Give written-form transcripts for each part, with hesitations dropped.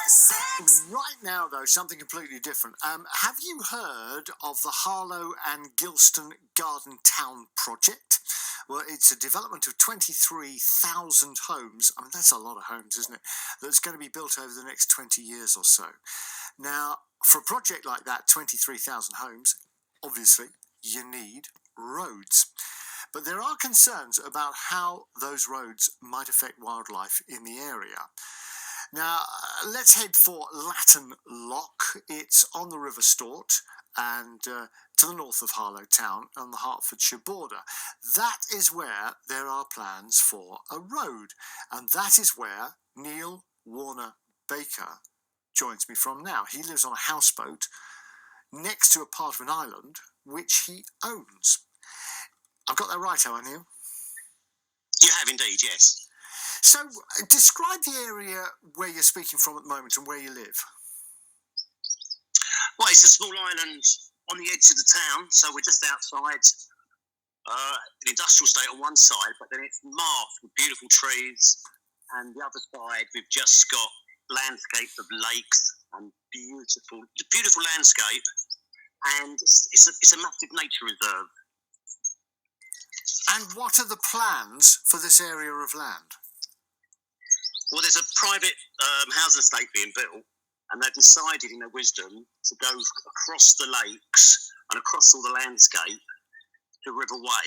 Essex. Right now, though, something completely different. Have you heard of the Harlow and Gilston Garden Town project? Well, it's a development of 23,000 homes. I mean, that's a lot of homes, isn't it? That's going to be built over the next 20 years or so. Now, for a project like that, 23,000 homes, obviously, you need roads. But there are concerns about how those roads might affect wildlife in the area. Now, let's head for Latton Lock. It's on the River Stort and to the north of Harlow town on the Hertfordshire border. That is where there are plans for a road. And that is where Neil Warner Baker joins me from now. He lives on a houseboat next to a part of an island which he owns. I've got that right, haven't I, Neil? You have indeed, yes. So, describe the area where you're speaking from at the moment and where you live. Well, it's a small island on the edge of the town, so we're just outside an industrial estate on one side, but then it's marked with beautiful trees, and the other side we've just got landscapes of lakes and beautiful landscape, and it's a massive nature reserve. And what are the plans for this area of land? Well, there's a private housing estate being built, and they've decided in their wisdom to go across the lakes and across all the landscape to River Way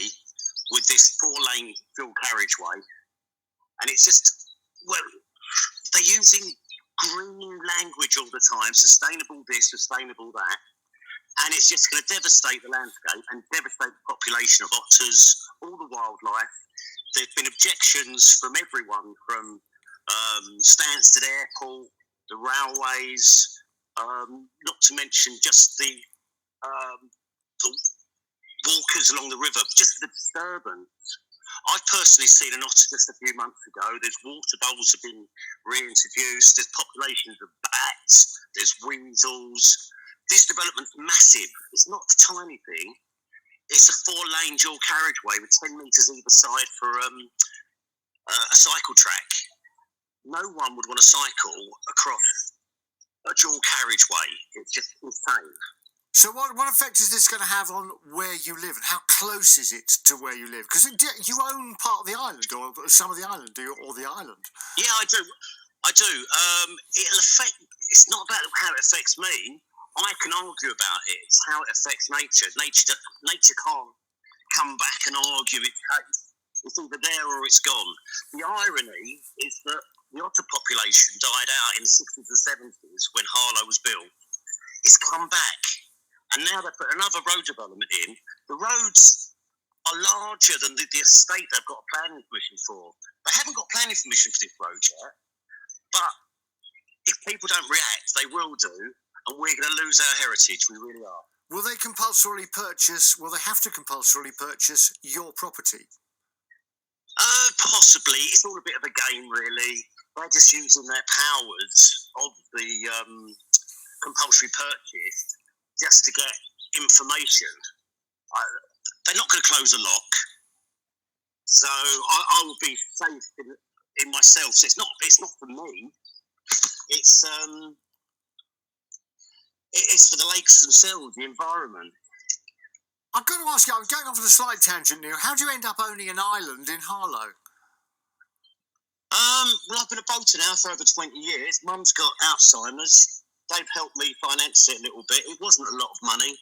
with this 4-lane dual carriageway. And it's just, well, they're using green language all the time, sustainable this, sustainable that. And it's just going to devastate the landscape and devastate the population of otters, all the wildlife. There have been objections from everyone, from Stansted Airport, the railways, not to mention just the walkers along the river, just the disturbance. I've personally seen an otter just a few months ago. There's water voles have been reintroduced. There's populations of bats. There's weasels. This development's massive. It's not a tiny thing. It's a 4-lane dual carriageway with 10 metres either side for a cycle track. No one would want to cycle across a dual carriageway. It's just insane. So what effect is this going to have on where you live, and how close is it to where you live? Because you own part of the island, or some of the island, do you, or the island? Yeah, I do. It'll affect. It's not about how it affects me. I can argue about it. It's how it affects nature. Nature can't come back and argue its case. It's either there or it's gone. The irony is that the otter population died out in the 60s and 70s when Harlow was built. It's come back. And now they've put another road development in. The roads are larger than the estate they've got planning permission for. They haven't got planning permission for this road yet. But if people don't react, they will do. And we're going to lose our heritage. We really are. Will they have to compulsorily purchase your property? Possibly. It's all a bit of a game, really. They're just using their powers of the compulsory purchase just to get information. They're not going to close a lock. So I will be safe in myself. So it's not for me. It's for the lakes themselves, the environment. I've got to ask you, I'm going off on a slight tangent, Neil. How do you end up owning an island in Harlow? Well, I've been a boater now for over 20 years. Mum's got Alzheimer's. They've helped me finance it a little bit. It wasn't a lot of money,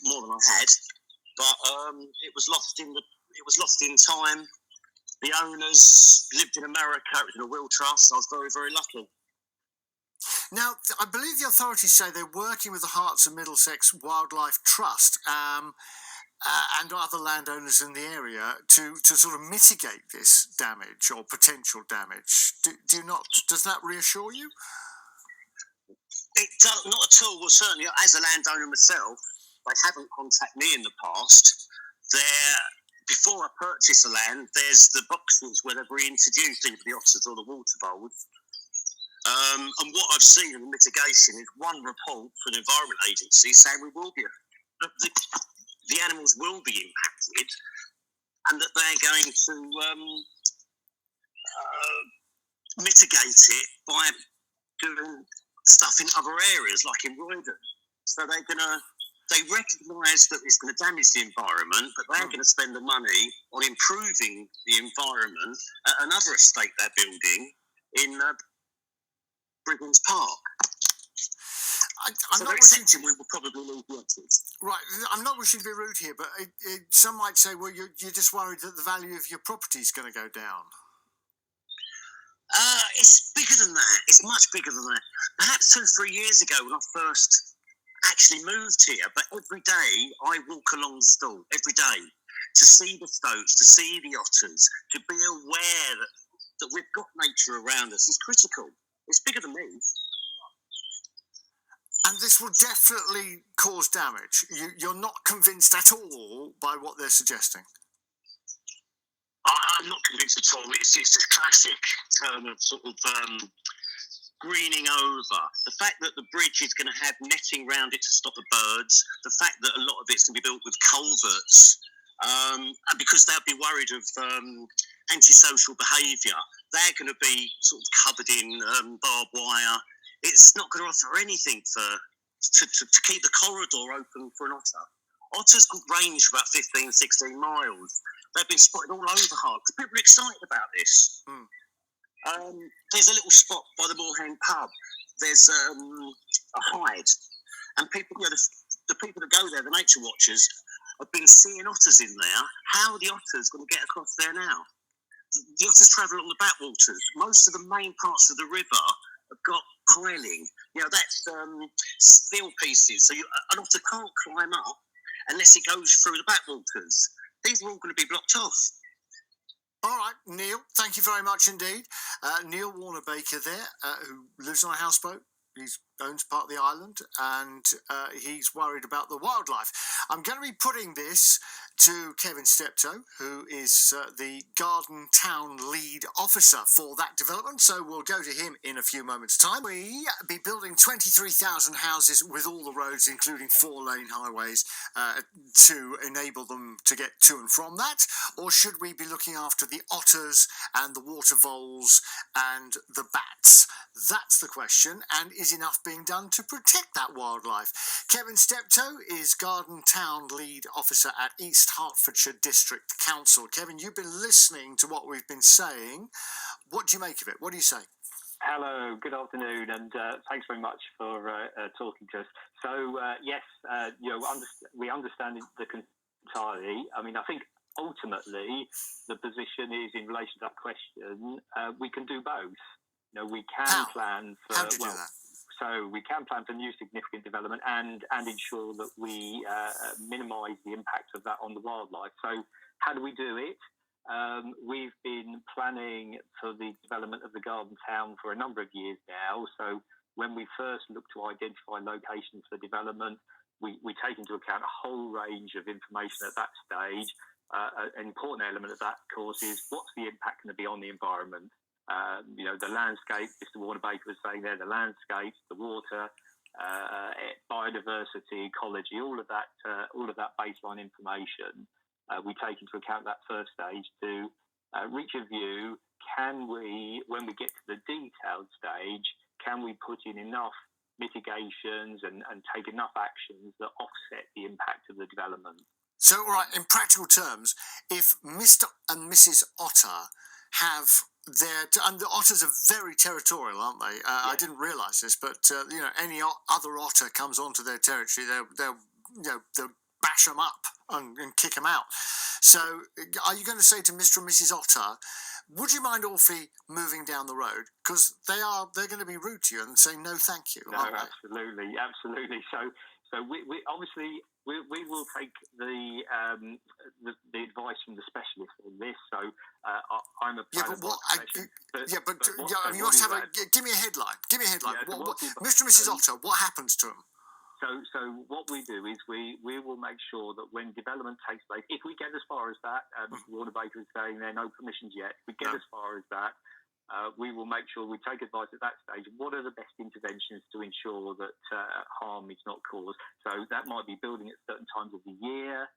more than I had, but it was lost in time. The owners lived in America. It was in a will trust. I was very, very lucky. Now, I believe the authorities say they're working with the Herts and Middlesex Wildlife Trust and other landowners in the area to sort of mitigate this damage or potential damage. Does that reassure you? It does, not at all. Well, certainly, as a landowner myself, they haven't contacted me in the past. Before I purchase the land, there's the boxes where they've reintroduced either the otters or the water voles. And what I've seen in the mitigation is one report from the Environment Agency saying the animals will be impacted, and that they're going to mitigate it by doing stuff in other areas, like in Roydon. So they recognise that it's going to damage the environment, but they're going to spend the money on improving the environment at another estate they're building in Brigham's Park. I'm not wishing we will probably lose the otters. Right, I'm not wishing to be rude here, but some might say, well, you're just worried that the value of your property is going to go down. It's bigger than that. It's much bigger than that. Perhaps 2-3 years ago when I first actually moved here, but every day I walk along the Stort, every day, to see the stoats, to see the otters, to be aware that we've got nature around us is critical. It's bigger than me. And this will definitely cause damage. You're not convinced at all by what they're suggesting. I'm not convinced at all. It's a classic term of sort of greening over. The fact that the bridge is going to have netting around it to stop the birds, the fact that a lot of it's going to be built with culverts, because they'll be worried of antisocial behaviour, they're going to be sort of covered in barbed wire. It's not going to offer anything to keep the corridor open for an otter. Otters range for about 15, 16 miles. They've been spotted all over Herts. People are excited about this. There's a little spot by the Moorhen pub. There's a hide. And people, the people that go there, the nature watchers, have been seeing otters in there. How are the otters going to get across there now? The otters travel along the backwaters. Most of the main parts of the river have got piling. That's steel pieces. So an otter can't climb up unless it goes through the backwaters. These are all going to be blocked off. All right, Neil, thank you very much indeed. Neil Warner-Baker there, who lives on a houseboat. He owns part of the island, and he's worried about the wildlife. I'm going to be putting this to Kevin Steptoe, who is the Garden Town lead officer for that development, so we'll go to him in a few moments' time. We be building 23,000 houses with all the roads, including 4-lane highways, to enable them to get to and from that, or should we be looking after the otters and the water voles and the bats? That's the question, and is enough being done to protect that wildlife? Kevin Steptoe is Garden Town lead officer at East Hertfordshire District Council. Kevin, you've been listening to what we've been saying. What do you make of it? What do you say? Hello, good afternoon, and thanks very much for talking to us. So, yes, we understand the entirely. I mean, I think ultimately the position is, in relation to that question, we can do both. We can plan for... How do you do that? So we can plan for new significant development and ensure that we minimise the impact of that on the wildlife. So how do we do it? We've been planning for the development of the Garden Town for a number of years now. So when we first look to identify locations for development, we take into account a whole range of information at that stage. An important element of that, of course, is what's the impact going to be on the environment? The landscape, Mr. Warner-Baker was saying there, the landscape, the water, biodiversity, ecology, all of that baseline information. We take into account that first stage to reach a view. Can we, when we get to the detailed stage, can we put in enough mitigations and take enough actions that offset the impact of the development? So, all right, in practical terms, if Mr. and Mrs. Otter have and the otters are very territorial, aren't they? Yes. I didn't realise this, but any other otter comes onto their territory, they'll bash them up and kick them out. So, are you going to say to Mr. and Mrs. Otter, would you mind awfully moving down the road? Because they're going to be rude to you and say no, thank you. No, absolutely. So we obviously we will take the advice from the specialist on this. So I'm a planner. You must have give me a headline. Give me a headline. Mr. and Mrs. Otter, what happens to them? So what we do is we will make sure that when development takes place, if we get as far as that, Mr. Warner-Baker is saying there are no permissions yet. If we get as far as that, we will make sure we take advice at that stage. What are the best interventions to ensure that harm is not caused? So that might be building at certain times of the year,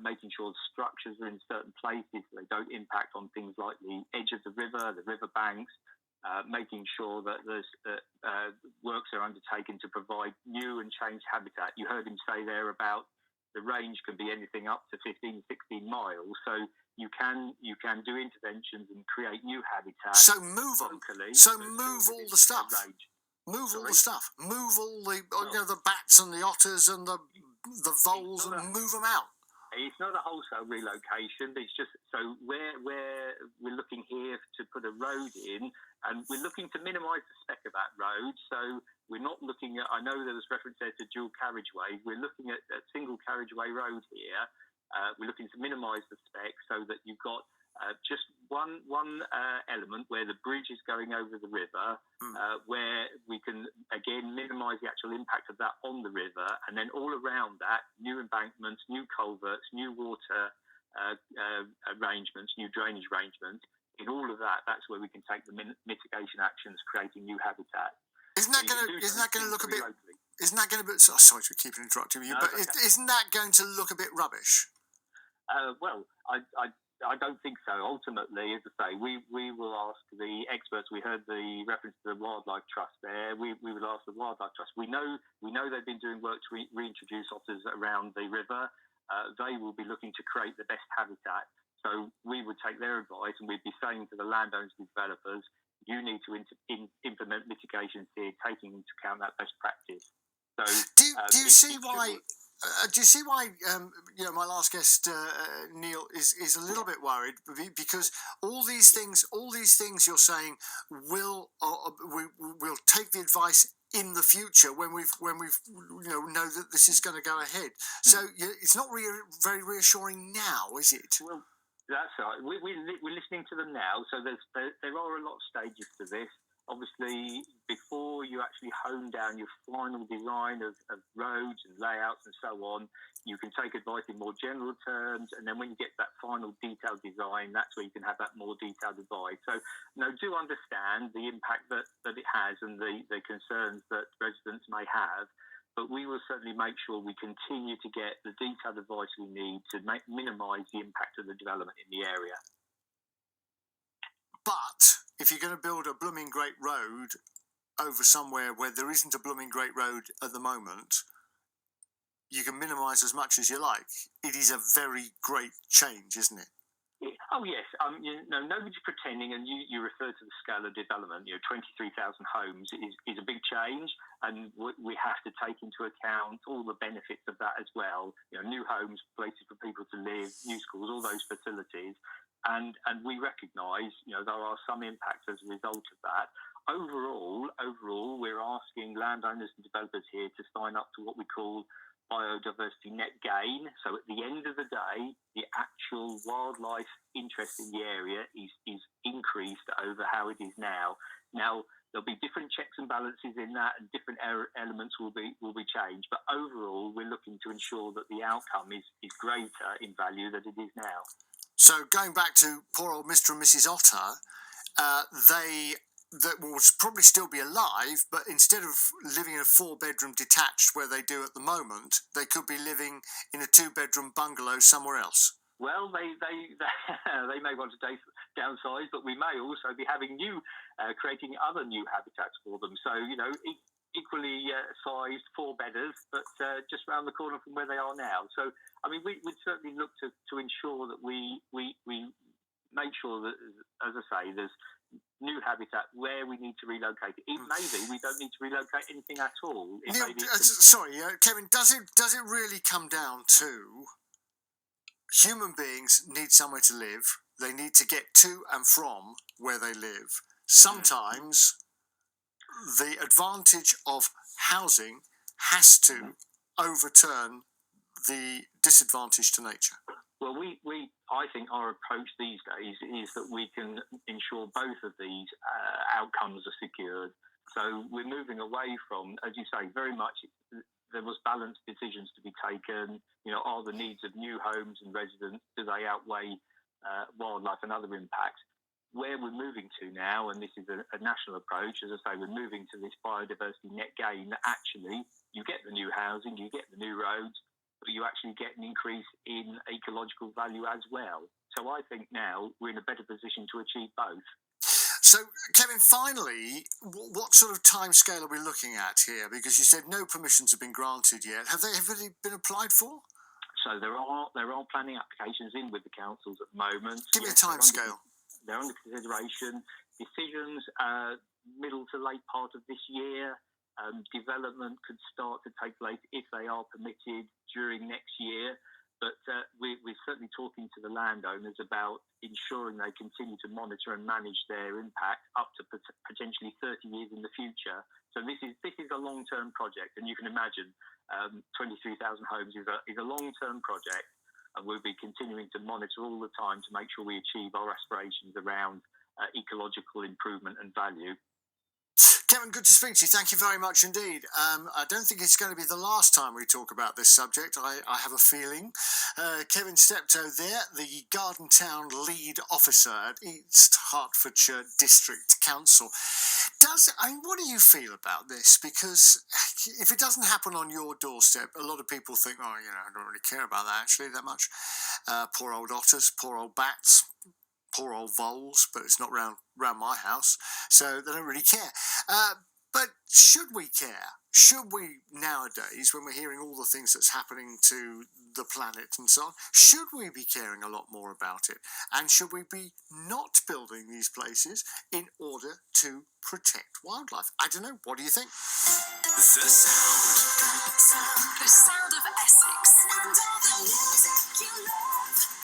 making sure the structures are in certain places so they don't impact on things like the edge of the river banks. making sure that there's works are undertaken to provide new and changed habitat. You heard him say there about the range can be anything up to 15, 16 miles. So you can do interventions and create new habitat. So move them. Locally, so move all the stuff. Range. Move Sorry? all the stuff. Move all the the bats and the otters and the voles and move them out. It's not a wholesale relocation. It's just so we're looking here to put a road in, and we're looking to minimise the spec of that road. So we're not looking at. I know there was reference there to dual carriageway. We're looking at a single carriageway road here. We're looking to minimise the spec so that you've got just one element where the bridge is going over the river, where we can again minimise the actual impact of that on the river, and then all around that, new embankments, new culverts, new water arrangements, new drainage arrangements. In all of that, that's where we can take the mitigation actions, creating new habitat. Isn't that going to look a bit? Locally. Isn't that going to be? Sorry to keep interrupting you, but okay. Isn't that going to look a bit rubbish? Well, I don't think so. Ultimately, as I say, we will ask the experts. We heard the reference to the Wildlife Trust there. We will ask the Wildlife Trust. We know they've been doing work to reintroduce otters around the river. They will be looking to create the best habitat. So we would take their advice, and we'd be saying to the landowners and developers, you need to implement mitigations here, taking into account that best practice. So do you see why? Do you see why my last guest Neil is a little bit worried because all these things you're saying will take the advice in the future when we've know that this is going to go ahead. So it's not very reassuring now, is it? Well, that's right. We're listening to them now. So there are a lot of stages to this. Obviously, before you actually hone down your final design of roads and layouts and so on, you can take advice in more general terms. And then when you get that final detailed design, that's where you can have that more detailed advice. So, do understand the impact that it has and the concerns that residents may have. But we will certainly make sure we continue to get the detailed advice we need to minimise the impact of the development in the area. But if you're going to build a blooming great road over somewhere where there isn't a blooming great road at the moment, you can minimise as much as you like. It is a very great change, isn't it? Oh, yes. Nobody's pretending, and you refer to the scale of development. 23,000 homes is a big change, and we have to take into account all the benefits of that as well. New homes, places for people to live, new schools, all those facilities. And we recognise, there are some impacts as a result of that. Overall, we're asking landowners and developers here to sign up to what we call biodiversity net gain. So at the end of the day, the actual wildlife interest in the area is increased over how it is now. Now, there'll be different checks and balances in that, and different elements will be changed. But overall, we're looking to ensure that the outcome is greater in value than it is now. So going back to poor old Mr. and Mrs. Otter, that will probably still be alive, but instead of living in a 4-bedroom detached where they do at the moment, they could be living in a 2-bedroom bungalow somewhere else. Well, they may want to downsize, but we may also be having creating other new habitats for them. So, equally sized 4-bedders, but just around the corner from where they are now. So, we'd certainly look to ensure that we make sure that, as I say, there's new habitat where we need to relocate it. It may be we don't need to relocate anything at all. Sorry, Kevin, does it really come down to human beings need somewhere to live? They need to get to and from where they live. Sometimes the advantage of housing has to overturn the disadvantage to nature. Well, I think our approach these days is that we can ensure both of these outcomes are secured. So we're moving away from, as you say, very much there was balanced decisions to be taken. Are the needs of new homes and residents, do they outweigh wildlife and other impacts? Where we're moving to now, and this is a national approach, as I say, we're moving to this biodiversity net gain. Actually, you get the new housing, you get the new roads, but you actually get an increase in ecological value as well. So I think now we're in a better position to achieve both. So, Kevin, finally, what sort of timescale are we looking at here? Because you said no permissions have been granted yet. Have they been applied for? So there are planning applications in with the councils at the moment. Give me a timescale. They're under consideration. Decisions middle to late part of this year. Development could start to take place if they are permitted during next year. But we're certainly talking to the landowners about ensuring they continue to monitor and manage their impact up to potentially 30 years in the future. So this is a long-term project, and you can imagine 23,000 homes is a long-term project, and we'll be continuing to monitor all the time to make sure we achieve our aspirations around ecological improvement and value. Kevin, good to speak to you. Thank you very much indeed. I don't think it's going to be the last time we talk about this subject. I have a feeling. Kevin Steptoe there, the Garden Town lead officer at East Hertfordshire District Council. What do you feel about this? Because if it doesn't happen on your doorstep, a lot of people think, oh, I don't really care about that actually that much. Poor old otters, poor old bats, poor old voles, but it's not round my house, so they don't really care. But should we care? Should we nowadays, when we're hearing all the things that's happening to the planet and so on, should we be caring a lot more about it? And should we be not building these places in order to protect wildlife? I don't know. What do you think? The sound of Essex. And all the music you love.